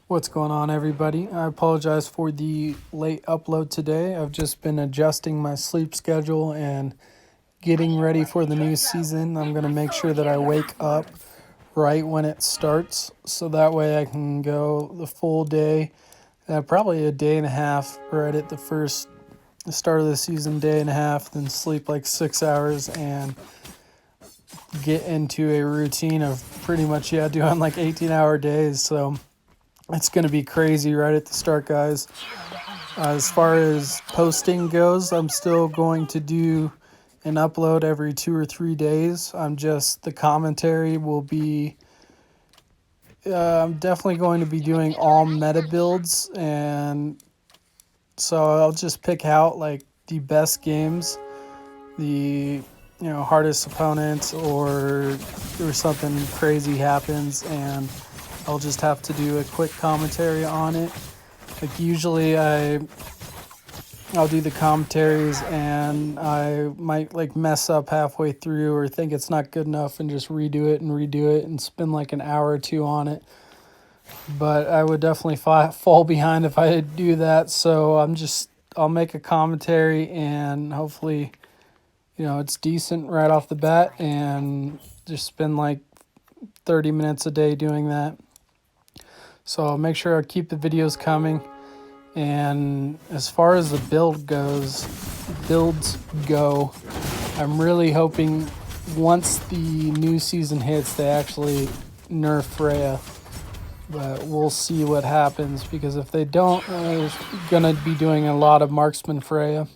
What's going on, everybody? I apologize for the late upload today. I've just been adjusting my sleep schedule and getting ready for the new season. I'm going to make sure that I wake up right when it starts so that way I can go the full day, probably a day and a half right at the start of the season, day and a half, then sleep like 6 hours and get into a routine of pretty much, doing like 18-hour days. So it's going to be crazy right at the start, guys. As far as posting goes, I'm still going to do an upload every 2 or 3 days. The commentary will be, I'm definitely going to be doing all meta builds. And so I'll just pick out like the best games, the, hardest opponents, or something crazy happens and I'll just have to do a quick commentary on it. Like usually I'll do the commentaries and I might like mess up halfway through or think it's not good enough and just redo it and spend like an hour or two on it. But I would definitely fall behind if I do that. So I'll make a commentary and hopefully, it's decent right off the bat and just spend like 30 minutes a day doing that. So I'll make sure I keep the videos coming. And as far as the builds go, I'm really hoping once the new season hits, they actually nerf Freya. But we'll see what happens, because if they don't, they're going to be doing a lot of Marksman Freya,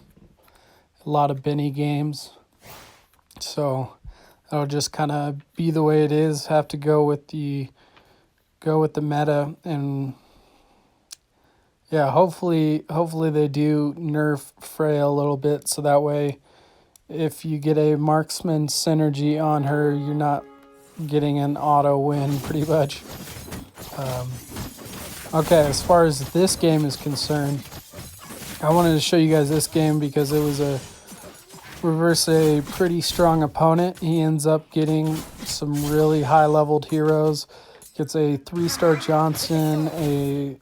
a lot of Benny games. So that'll just kind of be the way it is. Have to go with the meta, and hopefully they do nerf Freya a little bit, so that way if you get a marksman synergy on her, you're not getting an auto win pretty much. Okay, as far as this game is concerned, I wanted to show you guys this game because it was a pretty strong opponent. He ends up getting some really high leveled heroes. Gets a 3-star Johnson, a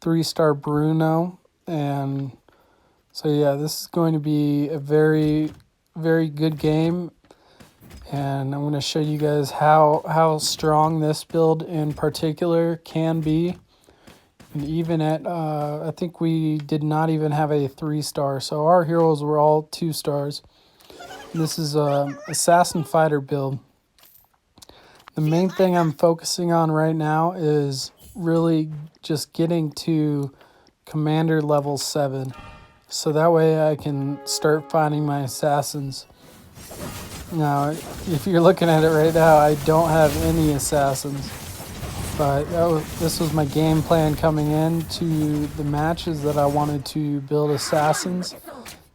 3-star Bruno, and so this is going to be a very, very good game. And I'm going to show you guys how strong this build in particular can be. And even at, I think we did not even have a 3-star, so our heroes were all 2 stars. This is a Assassin Fighter build. The main thing I'm focusing on right now is really just getting to Commander level 7. So that way I can start finding my assassins. Now, if you're looking at it right now, I don't have any assassins. But this was my game plan coming into the matches, that I wanted to build assassins.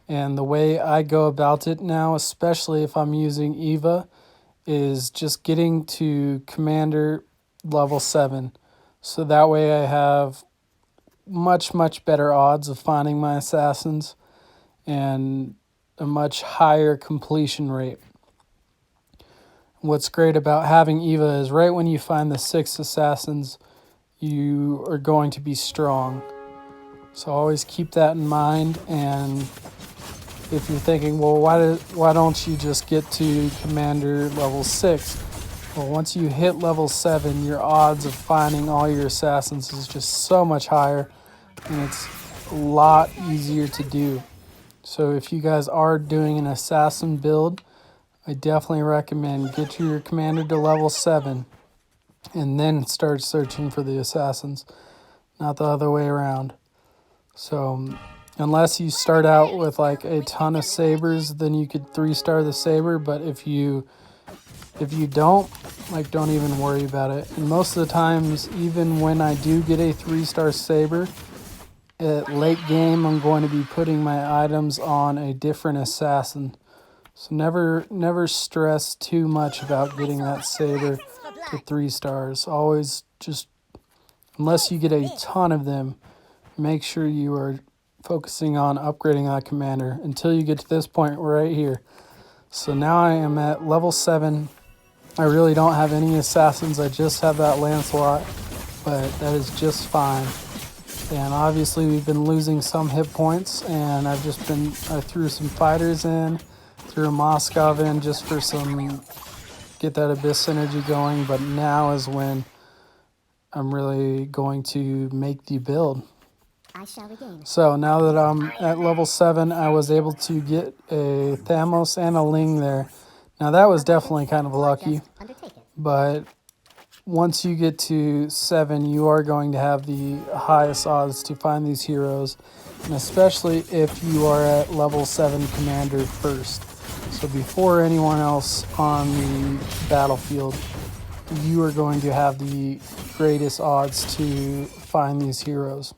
And the way I go about it now, especially if I'm using Eva, is just getting to Commander level 7. So that way I have much, much better odds of finding my assassins and a much higher completion rate. What's great about having Eva is right when you find the 6 assassins, you are going to be strong. So always keep that in mind. And if you're thinking, well, why don't you just get to Commander level 6? Well, once you hit level 7, your odds of finding all your assassins is just so much higher, and it's a lot easier to do. So if you guys are doing an assassin build, I definitely recommend get your Commander to level 7 and then start searching for the assassins, not the other way around. So unless you start out with like a ton of sabers, then you could 3-star the saber. But if you don't, don't even worry about it. And most of the times, even when I do get a 3-star saber, at late game, I'm going to be putting my items on a different assassin. So never stress too much about getting that saber to 3 stars. Always just, unless you get a ton of them, make sure you are focusing on upgrading that commander until you get to this point right here. So now I am at level 7. I really don't have any assassins. I just have that Lancelot. but that is just fine. And obviously we've been losing some hit points, and I threw some fighters in, threw a Moskov in just for get that Abyss synergy going, but now is when I'm really going to make the build. So now that I'm at level 7, I was able to get a Thamos and a Ling there. Now that was definitely kind of lucky, but once you get to 7, you are going to have the highest odds to find these heroes, and especially if you are at level 7 commander first. So before anyone else on the battlefield, you are going to have the greatest odds to find these heroes.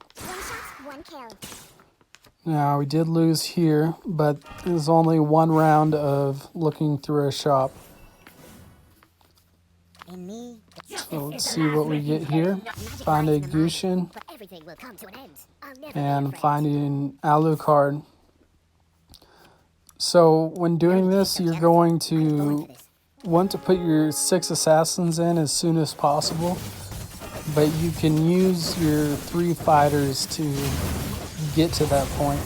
Now we did lose here, but there's only one round of looking through a shop. So let's see what we get here. Find a Gushin and finding Alucard. So when doing this, you're going to want to put your 6 assassins in as soon as possible, but you can use your 3 fighters to get to that point,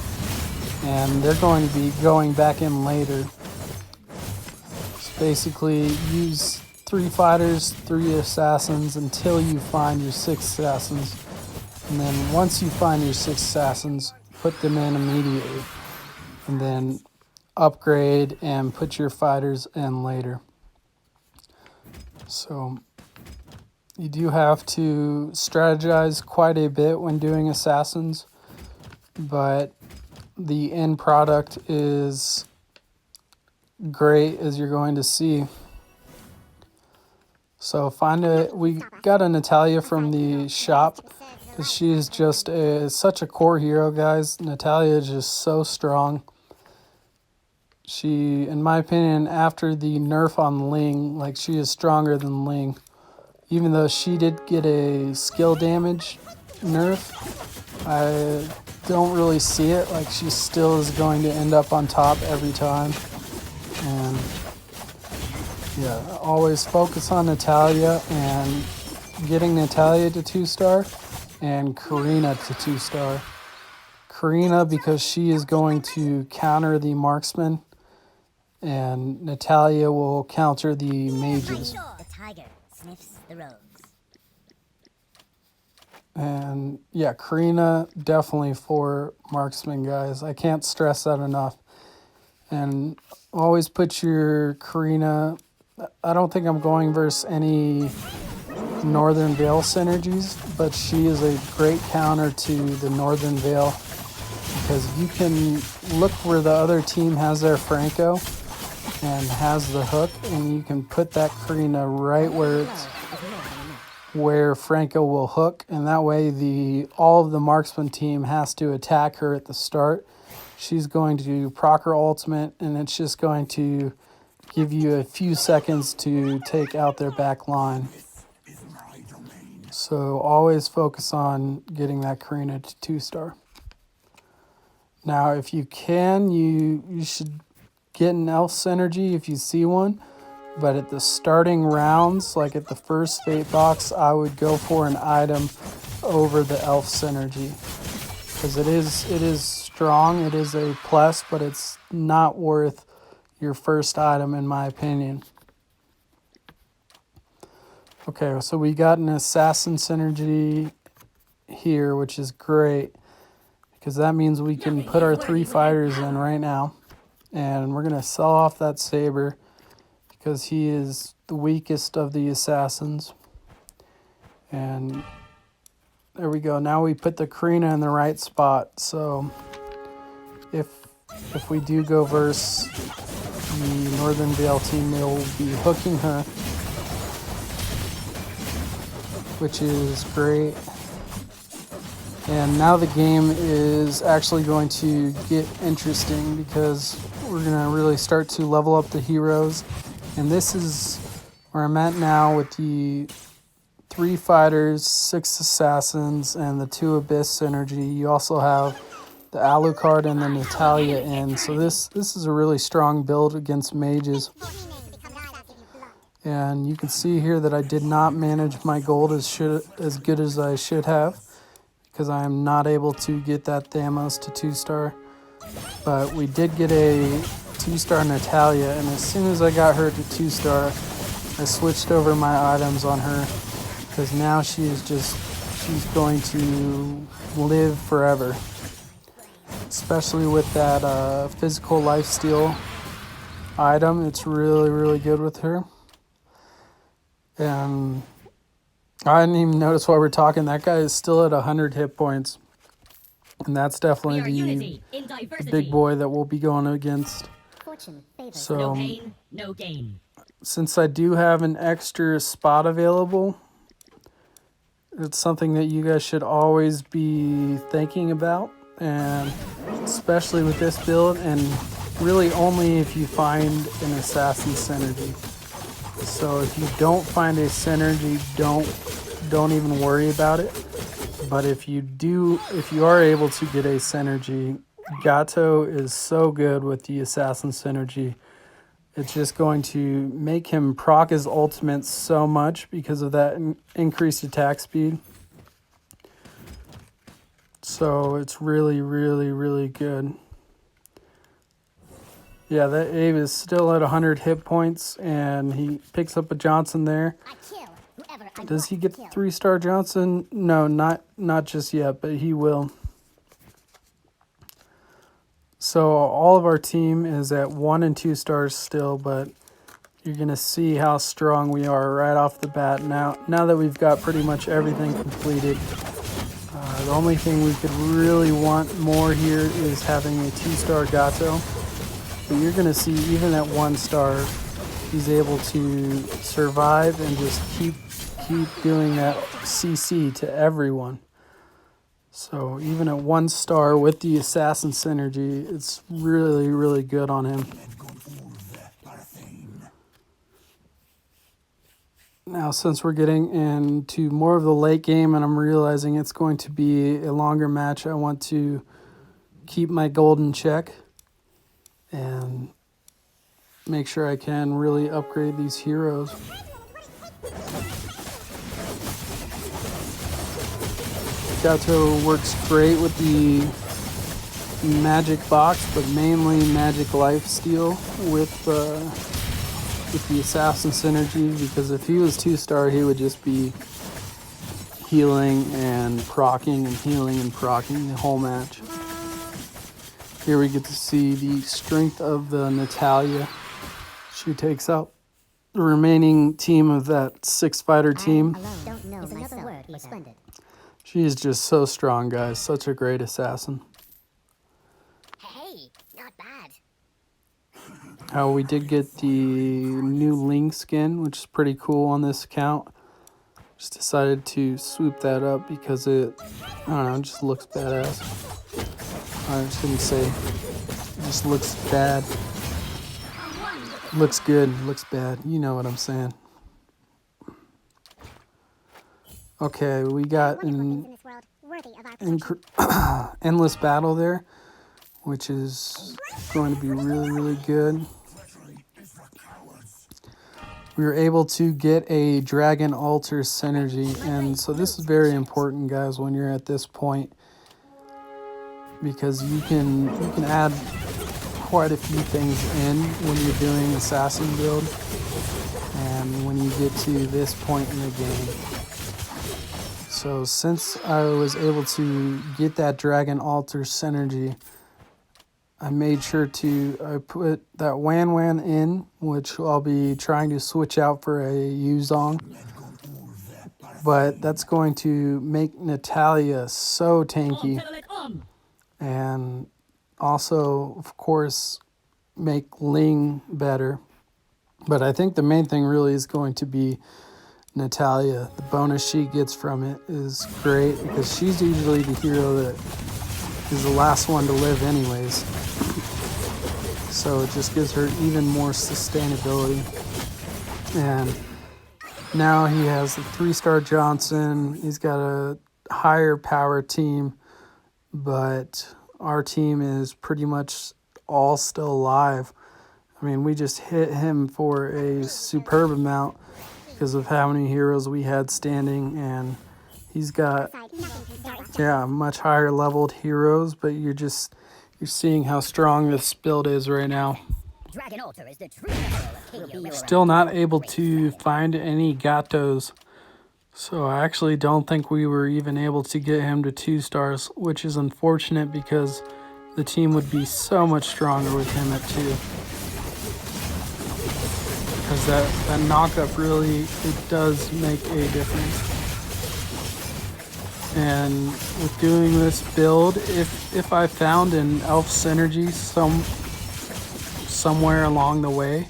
and they're going to be going back in later. So basically use 3 fighters, 3 assassins until you find your 6 assassins, and then once you find your 6 assassins, put them in immediately, and then upgrade and put your fighters in later. So you do have to strategize quite a bit when doing assassins, but the end product is great, as you're going to see. So we got a Natalia from the shop, because she is just such a core hero, guys. Natalia is just so strong. She, in my opinion, after the nerf on Ling, like, she is stronger than Ling. Even though she did get a skill damage nerf, I don't really see it. Like, she still is going to end up on top every time. And yeah, always focus on Natalia and getting Natalia to 2-star and Karina to 2-star. Karina, because she is going to counter the marksman, and Natalia will counter the mages. The tiger sniffs the rose. And yeah, Karina definitely for marksman, guys. I can't stress that enough. And always put your Karina. I don't think I'm going versus any Northern Veil synergies, but she is a great counter to the Northern Veil, because you can look where the other team has their Franco and has the hook, and you can put that Karina right where Franco will hook, and that way all of the marksman team has to attack her at the start. She's going to proc her ultimate, and it's just going to give you a few seconds to take out their back line. So always focus on getting that Karina to 2-star. Now, if you can, you should get an elf synergy if you see one. But at the starting rounds, like at the first fate box, I would go for an item over the elf synergy, because it is strong. It is a plus, but it's not worth your first item, in my opinion. Okay, so we got an assassin synergy here, which is great, because that means we can put our 3 fighters in right now, and we're gonna sell off that saber, because he is the weakest of the assassins. And there we go. Now we put the Karina in the right spot. So if we do go versus the Northern Veil team, they'll be hooking her, which is great. And now the game is actually going to get interesting, because we're going to really start to level up the heroes. And this is where I'm at now with the 3 fighters, 6 assassins, and the 2 Abyss synergy. You also have the Alucard and the Natalia in. So this is a really strong build against mages. And you can see here that I did not manage my gold as good as I should have, because I am not able to get that Thamos to 2-star. But we did get a 2-star Natalia, and as soon as I got her to 2-star, I switched over my items on her, because now she's going to live forever. Especially with that physical lifesteal item, it's really, really good with her. And I didn't even notice while we're talking, that guy is still at 100 hit points. And that's definitely the big boy that we'll be going against. So, no pain, no gain. Since I do have an extra spot available, it's something that you guys should always be thinking about. And especially with this build, and really only if you find an assassin synergy. So if you don't find a synergy, don't even worry about it. But if you are able to get a synergy, Gato is so good with the assassin synergy. It's just going to make him proc his ultimate so much because of that increased attack speed. So it's really, really, really good. Yeah, that Abe is still at 100 hit points, and he picks up a Johnson there. Does he get 3-star Johnson? No, not just yet, but he will. So all of our team is at 1 and 2 stars still, but you're going to see how strong we are right off the bat now that we've got pretty much everything completed. The only thing we could really want more here is having a 2-star Gato. But you're going to see even at 1 star, he's able to survive and just keep doing that CC to everyone. So even at 1 star with the assassin synergy, it's really, really good on him. Now, since we're getting into more of the late game and I'm realizing it's going to be a longer match, I want to keep my gold in check and make sure I can really upgrade these heroes. Gato works great with the magic box, but mainly magic lifesteal with the assassin synergy, because if he was 2-star, he would just be healing and proccing and healing and proccing the whole match. Here we get to see the strength of the Natalia. She takes out the remaining team of that 6-fighter team. She is just so strong, guys. Such a great assassin. Hey, not bad. We did get the new Ling skin, which is pretty cool on this account. Just decided to swoop that up because it just looks badass. I shouldn't say, it just looks bad. Looks good, looks bad. You know what I'm saying. Okay, we got an endless battle there, which is going to be really, really good. We were able to get a Dragon Altar synergy, and so this is very important, guys, when you're at this point, because you can add quite a few things in when you're doing assassin build, and when you get to this point in the game. So since I was able to get that Dragon Altar synergy, I made sure I put that Wan Wan in, which I'll be trying to switch out for a Yuzong. But that's going to make Natalia so tanky. And also, of course, make Ling better. But I think the main thing really is going to be Natalia. The bonus she gets from it is great, because she's usually the hero that is the last one to live anyways. So it just gives her even more sustainability. And now he has the 3-star Johnson. He's got a higher power team, but our team is pretty much all still alive. I mean, we just hit him for a superb amount because of how many heroes we had standing, and he's got, yeah, much higher leveled heroes, but you're seeing how strong this build is right now. Dragon Altar is the true metal of Still not able to find any Gatos, so I actually don't think we were even able to get him to 2 stars, which is unfortunate because the team would be so much stronger with him at 2. Because that knockup really, it does make a difference. And with doing this build, if I found an elf synergy somewhere along the way,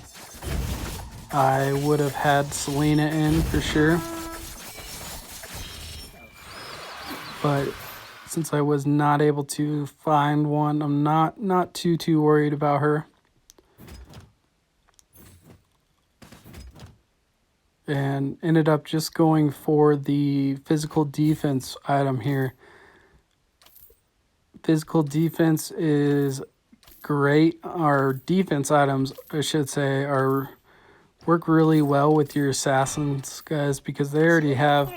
I would have had Selena in for sure. But since I was not able to find one, I'm not too worried about her. And ended up just going for the physical defense item here. Physical defense is great. Our defense items, I should say, work really well with your assassins, guys, because they already have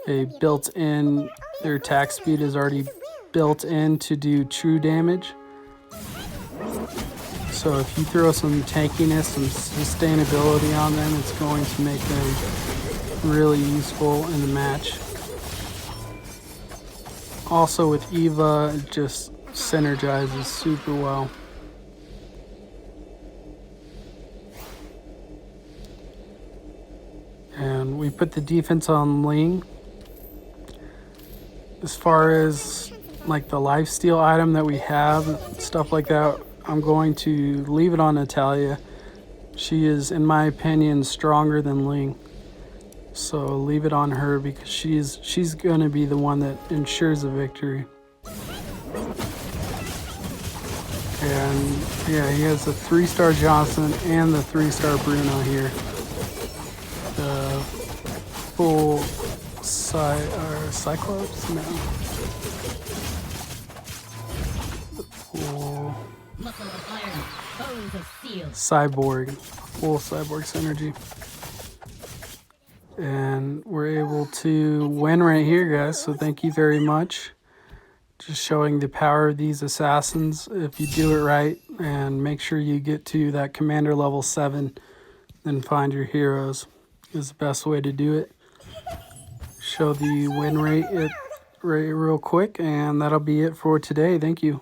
a built-in, their attack speed is already built in to do true damage. So if you throw some tankiness, some sustainability on them, it's going to make them really useful in the match. Also with Eva, it just synergizes super well. And we put the defense on Ling. As far as like the lifesteal item that we have, stuff like that, I'm going to leave it on Natalia. She is, in my opinion, stronger than Ling. So leave it on her because she's going to be the one that ensures a victory. And yeah, he has the 3-star Johnson and the 3-star Bruno here. The full Cyclops? No. The full Cyborg. Full Cyborg synergy. And we're able to win right here, guys. So thank you very much. Just showing the power of these assassins if you do it right. And make sure you get to that commander level 7. Then find your heroes is the best way to do it. Show the win rate real quick, and that'll be it for today. Thank you.